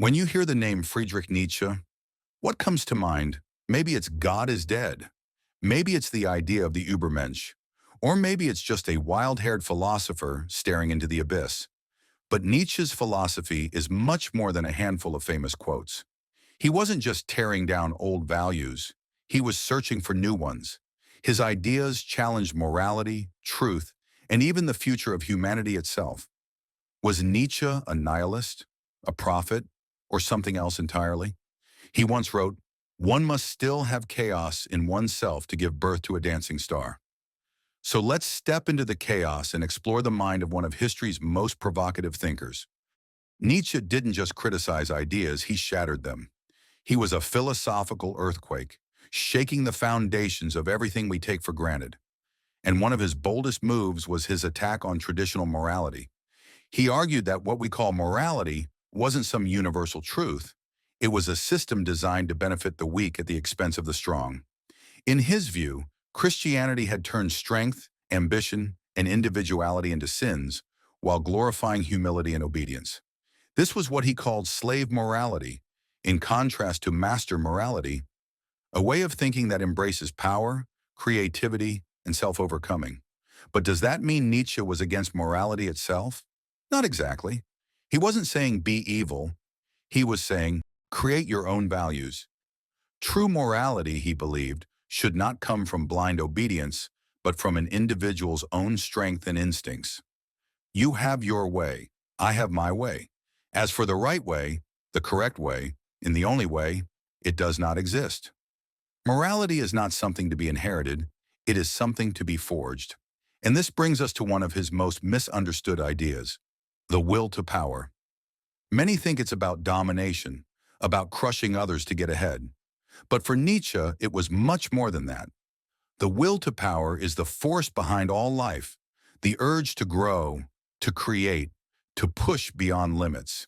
When you hear the name Friedrich Nietzsche, what comes to mind? Maybe it's God is dead. Maybe it's the idea of the Übermensch. Or maybe it's just a wild-haired philosopher staring into the abyss. But Nietzsche's philosophy is much more than a handful of famous quotes. He wasn't just tearing down old values. He was searching for new ones. His ideas challenged morality, truth, and even the future of humanity itself. Was Nietzsche a nihilist, a prophet, or something else entirely? He once wrote, "One must still have chaos in oneself to give birth to a dancing star." So let's step into the chaos and explore the mind of one of history's most provocative thinkers. Nietzsche didn't just criticize ideas, he shattered them. He was a philosophical earthquake, shaking the foundations of everything we take for granted. And one of his boldest moves was his attack on traditional morality. He argued that what we call morality wasn't some universal truth. It was a system designed to benefit the weak at the expense of the strong. In his view, Christianity had turned strength, ambition, and individuality into sins, while glorifying humility and obedience. This was what he called slave morality, in contrast to master morality, a way of thinking that embraces power, creativity, and self-overcoming. But does that mean Nietzsche was against morality itself? Not exactly. He wasn't saying be evil. He was saying create your own values. True morality, he believed, should not come from blind obedience, but from an individual's own strength and instincts. You have your way, I have my way. As for the right way, the correct way, in the only way, it does not exist. Morality is not something to be inherited, it is something to be forged. And this brings us to one of his most misunderstood ideas, the will to power. Many think it's about domination, about crushing others to get ahead. But for Nietzsche, it was much more than that. The will to power is the force behind all life, the urge to grow, to create, to push beyond limits.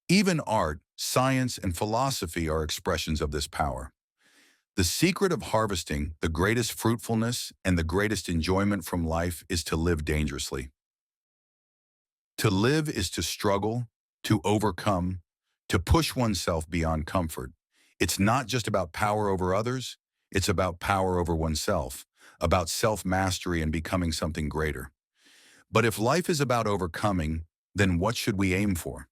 Even art, science, and philosophy are expressions of this power. The secret of harvesting the greatest fruitfulness and the greatest enjoyment from life is to live dangerously. To live is to struggle, to overcome, to push oneself beyond comfort. It's not just about power over others, it's about power over oneself, about self-mastery and becoming something greater. But if life is about overcoming, then what should we aim for?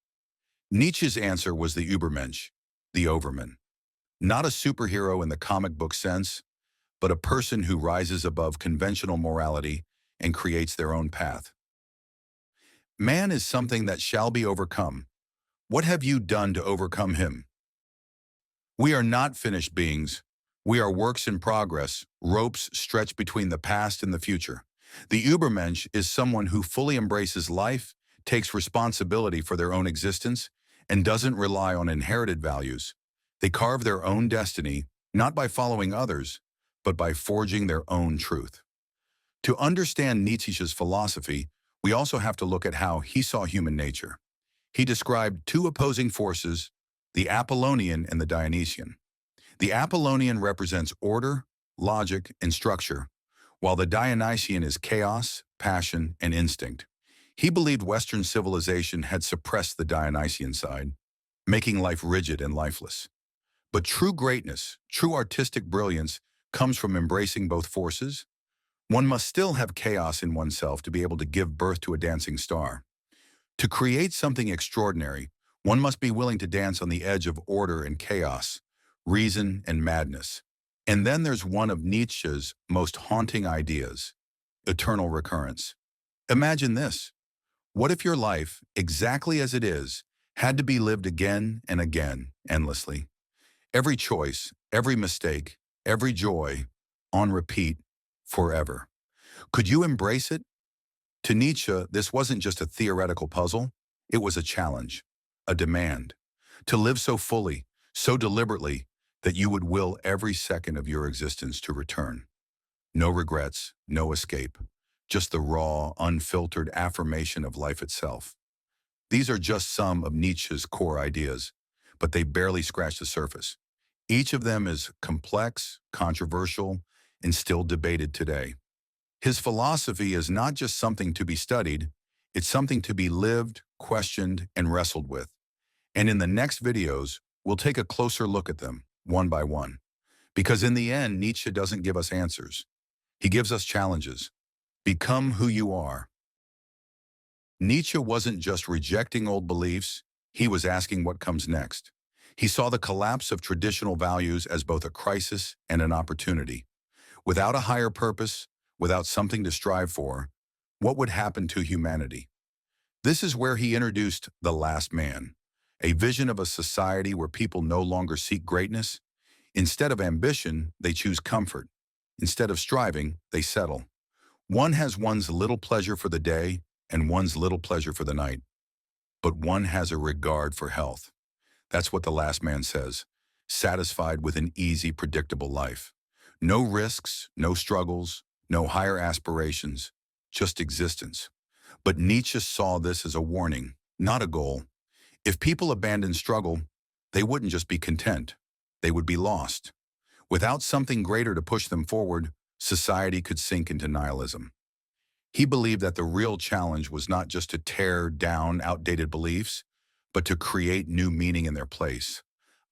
Nietzsche's answer was the Übermensch, the overman. Not a superhero in the comic book sense, but a person who rises above conventional morality and creates their own path. Man is something that shall be overcome. What have you done to overcome him? We are not finished beings. We are works in progress, ropes stretched between the past and the future. The Übermensch is someone who fully embraces life, takes responsibility for their own existence, and doesn't rely on inherited values. They carve their own destiny, not by following others, but by forging their own truth. To understand Nietzsche's philosophy, we also have to look at how he saw human nature. He described two opposing forces, the Apollonian and the Dionysian. The Apollonian represents order, logic, and structure, while the Dionysian is chaos, passion, and instinct. He believed Western civilization had suppressed the Dionysian side, making life rigid and lifeless. But true greatness, true artistic brilliance, comes from embracing both forces. One must still have chaos in oneself to be able to give birth to a dancing star. To create something extraordinary, one must be willing to dance on the edge of order and chaos, reason and madness. And then there's one of Nietzsche's most haunting ideas, eternal recurrence. Imagine this. What if your life, exactly as it is, had to be lived again and again, endlessly? Every choice, every mistake, every joy, on repeat, forever. Could you embrace it? To Nietzsche, this wasn't just a theoretical puzzle, it was a challenge, a demand. To live so fully, so deliberately, that you would will every second of your existence to return. No regrets, no escape, just the raw, unfiltered affirmation of life itself. These are just some of Nietzsche's core ideas, but they barely scratch the surface. Each of them is complex, controversial, and still debated today. His philosophy is not just something to be studied, it's something to be lived, questioned, and wrestled with. And in the next videos, we'll take a closer look at them, one by one. Because in the end, Nietzsche doesn't give us answers. He gives us challenges. Become who you are. Nietzsche wasn't just rejecting old beliefs, he was asking what comes next. He saw the collapse of traditional values as both a crisis and an opportunity. Without a higher purpose, without something to strive for, what would happen to humanity? This is where he introduced The Last Man, a vision of a society where people no longer seek greatness. Instead of ambition, they choose comfort. Instead of striving, they settle. One has one's little pleasure for the day and one's little pleasure for the night. But one has a regard for health. That's what The Last Man says, satisfied with an easy, predictable life. No risks, no struggles, no higher aspirations, just existence. But Nietzsche saw this as a warning, not a goal. If people abandoned struggle, they wouldn't just be content, they would be lost. Without something greater to push them forward, society could sink into nihilism. He believed that the real challenge was not just to tear down outdated beliefs, but to create new meaning in their place.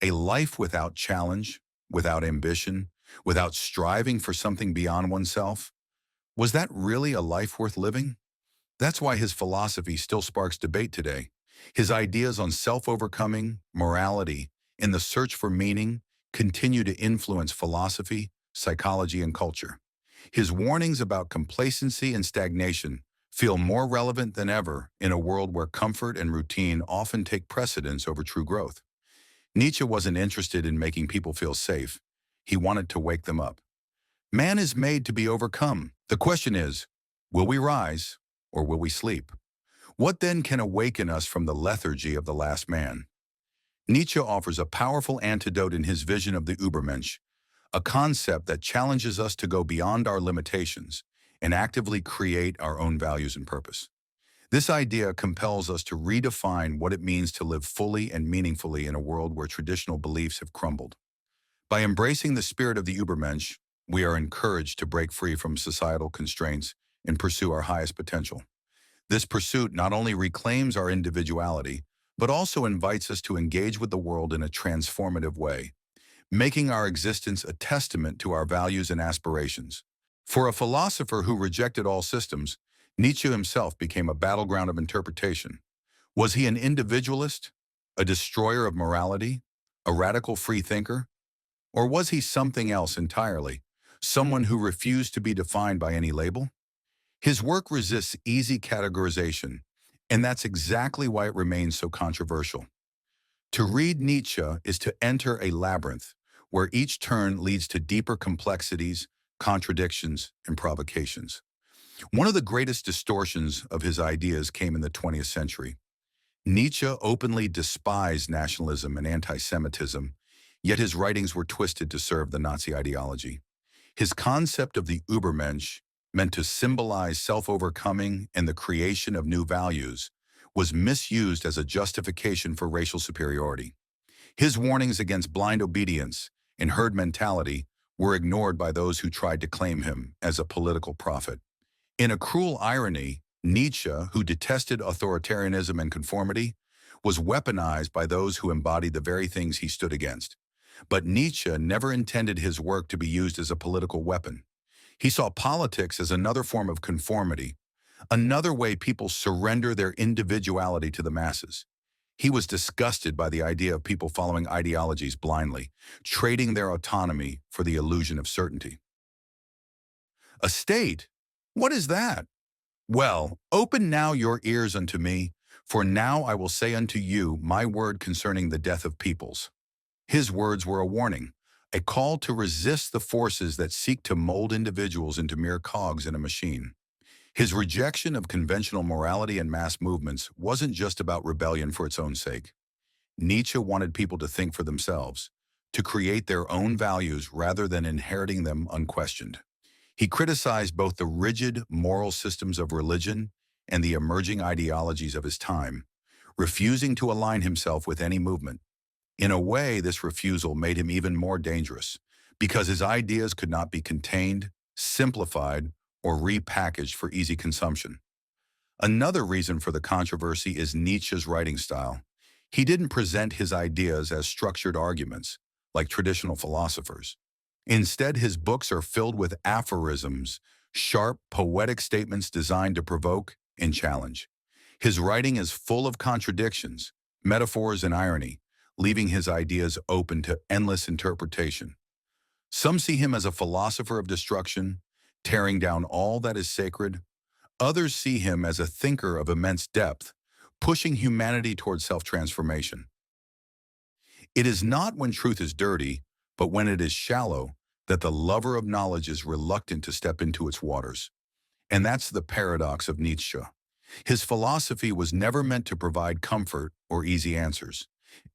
A life without challenge, without ambition, without striving for something beyond oneself, was that really a life worth living? That's why his philosophy still sparks debate today. His ideas on self-overcoming, morality, and the search for meaning continue to influence philosophy, psychology, and culture. His warnings about complacency and stagnation feel more relevant than ever in a world where comfort and routine often take precedence over true growth. Nietzsche wasn't interested in making people feel safe. He wanted to wake them up. Man is made to be overcome. The question is, will we rise or will we sleep? What then can awaken us from the lethargy of the last man? Nietzsche offers a powerful antidote in his vision of the Übermensch, a concept that challenges us to go beyond our limitations and actively create our own values and purpose. This idea compels us to redefine what it means to live fully and meaningfully in a world where traditional beliefs have crumbled. By embracing the spirit of the Übermensch, we are encouraged to break free from societal constraints and pursue our highest potential. This pursuit not only reclaims our individuality, but also invites us to engage with the world in a transformative way, making our existence a testament to our values and aspirations. For a philosopher who rejected all systems, Nietzsche himself became a battleground of interpretation. Was he an individualist, a destroyer of morality, a radical free thinker? Or was he something else entirely, someone who refused to be defined by any label? His work resists easy categorization, and that's exactly why it remains so controversial. To read Nietzsche is to enter a labyrinth where each turn leads to deeper complexities, contradictions, and provocations. One of the greatest distortions of his ideas came in the 20th century. Nietzsche openly despised nationalism and anti-Semitism, yet his writings were twisted to serve the Nazi ideology. His concept of the Übermensch, meant to symbolize self-overcoming and the creation of new values, was misused as a justification for racial superiority. His warnings against blind obedience and herd mentality were ignored by those who tried to claim him as a political prophet. In a cruel irony, Nietzsche, who detested authoritarianism and conformity, was weaponized by those who embodied the very things he stood against. But Nietzsche never intended his work to be used as a political weapon. He saw politics as another form of conformity, another way people surrender their individuality to the masses. He was disgusted by the idea of people following ideologies blindly, trading their autonomy for the illusion of certainty. A state? What is that? Well, open now your ears unto me, for now I will say unto you my word concerning the death of peoples. His words were a warning, a call to resist the forces that seek to mold individuals into mere cogs in a machine. His rejection of conventional morality and mass movements wasn't just about rebellion for its own sake. Nietzsche wanted people to think for themselves, to create their own values rather than inheriting them unquestioned. He criticized both the rigid moral systems of religion and the emerging ideologies of his time, refusing to align himself with any movement. In a way, this refusal made him even more dangerous, because his ideas could not be contained, simplified, or repackaged for easy consumption. Another reason for the controversy is Nietzsche's writing style. He didn't present his ideas as structured arguments, like traditional philosophers. Instead, his books are filled with aphorisms, sharp, poetic statements designed to provoke and challenge. His writing is full of contradictions, metaphors, and irony, leaving his ideas open to endless interpretation. Some see him as a philosopher of destruction, tearing down all that is sacred. Others see him as a thinker of immense depth, pushing humanity towards self-transformation. It is not when truth is dirty, but when it is shallow, that the lover of knowledge is reluctant to step into its waters. And that's the paradox of Nietzsche. His philosophy was never meant to provide comfort or easy answers.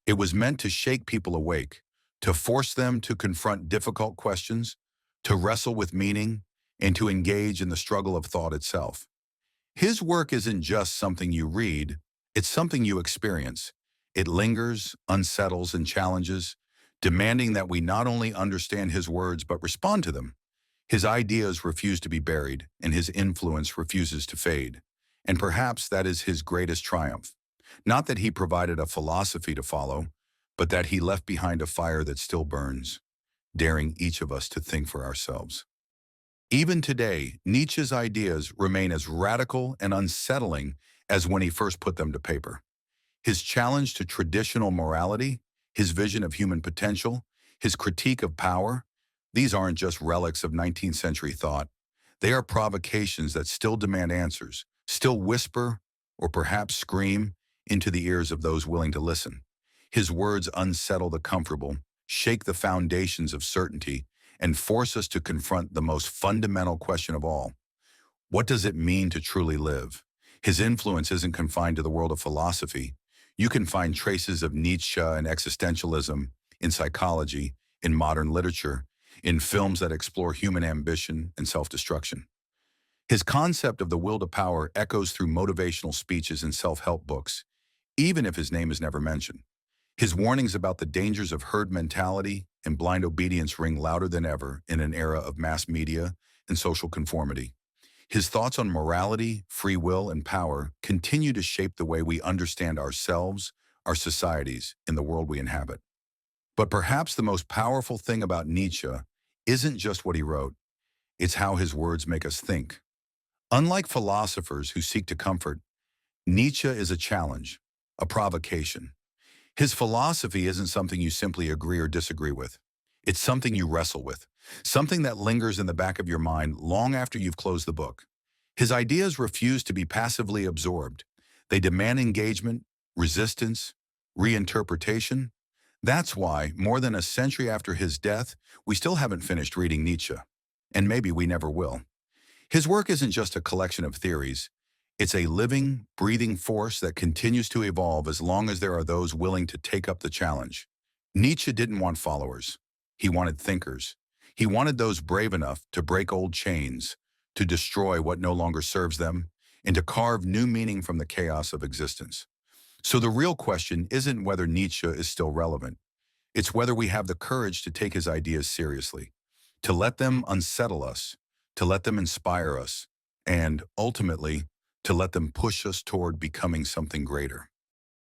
It was meant to shake people awake, to force them to confront difficult questions, to wrestle with meaning, and to engage in the struggle of thought itself. His work isn't just something you read, it's something you experience. It lingers, unsettles, and challenges, demanding that we not only understand his words but respond to them. His ideas refuse to be buried, and his influence refuses to fade. And perhaps that is his greatest triumph. Not that he provided a philosophy to follow, but that he left behind a fire that still burns, daring each of us to think for ourselves. Even today, Nietzsche's ideas remain as radical and unsettling as when he first put them to paper. His challenge to traditional morality, his vision of human potential, his critique of power, these aren't just relics of 19th century thought. They are provocations that still demand answers, still whisper, or perhaps scream, into the ears of those willing to listen. His words unsettle the comfortable, shake the foundations of certainty, and force us to confront the most fundamental question of all. What does it mean to truly live? His influence isn't confined to the world of philosophy. You can find traces of Nietzsche and existentialism in psychology, in modern literature, in films that explore human ambition and self-destruction. His concept of the will to power echoes through motivational speeches and self-help books, even if his name is never mentioned. His warnings about the dangers of herd mentality and blind obedience ring louder than ever in an era of mass media and social conformity. His thoughts on morality, free will, and power continue to shape the way we understand ourselves, our societies, and the world we inhabit. But perhaps the most powerful thing about Nietzsche isn't just what he wrote, it's how his words make us think. Unlike philosophers who seek to comfort, Nietzsche is a challenge, a provocation. His philosophy isn't something you simply agree or disagree with. It's something you wrestle with, something that lingers in the back of your mind long after you've closed the book. His ideas refuse to be passively absorbed. They demand engagement, resistance, reinterpretation. That's why, more than a century after his death, we still haven't finished reading Nietzsche. And maybe we never will. His work isn't just a collection of theories. It's a living, breathing force that continues to evolve as long as there are those willing to take up the challenge. Nietzsche didn't want followers. He wanted thinkers. He wanted those brave enough to break old chains, to destroy what no longer serves them, and to carve new meaning from the chaos of existence. So the real question isn't whether Nietzsche is still relevant. It's whether we have the courage to take his ideas seriously, to let them unsettle us, to let them inspire us, and ultimately, to let them push us toward becoming something greater.